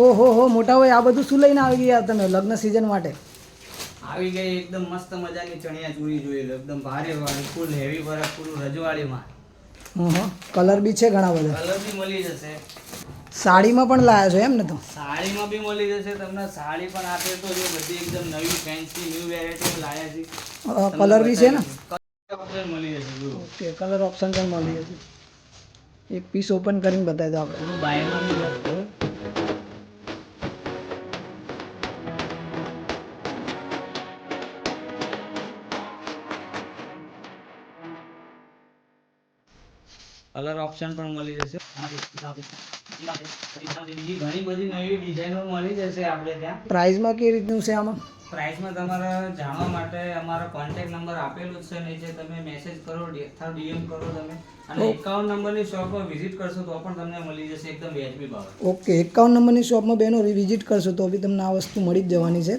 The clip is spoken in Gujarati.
ઓહો મોટા ભાઈ આ બધું શું લઈને આવી ગયા તમે લગ્ન સિઝન માટે? આવી ગઈ એકદમ મસ્ત મજાની ચણિયા ચોળી જોઈ લો, એકદમ ભારે વાળી, ફૂલ હેવી વર્ક, ફૂલ રજવાડીમાં. કલર બી છે ઘણા બધા. કલર બી મળી જશે. સાડીમાં પણ લાયા છો એમ ને? તો સાડીમાં બી મળી જશે તમને. સાડી પણ આપે તો જો બધી એકદમ નવી ફેન્સી ન્યૂ વેરાયટી લાયા છે. કલર બી છે ને? કલર મળી જશે જો. ઓકે કલર ઓપ્શન પણ મળી જશે. એક પીસ ઓપન કરીને બતાવી દો આપણે. બાયમાં બી જશે. કલર ઓપ્શન પણ મળી જશે. બીજી ઘણી બધી નવી ડિઝાઇનો મળી જશે આપણે ત્યાં. પ્રાઇસમાં કેવી રીતનું છે આમાં? પ્રાઇસમાં તમારે જાણવા માટે અમારો કોન્ટેક્ટ નંબર આપેલો જ છે નીચે. તમે મેસેજ કરો અથવા ડીએમ કરો તમે. અને 51 નંબરની શોપમાં વિઝિટ કરશો તો પણ તમને મળી જશે એકદમ વ્યાજબી ભાવે. ઓકે 51 નંબરની શોપમાં બેનો વિઝિટ કરશો તો બી તમને આ વસ્તુ મળી જ જવાની છે.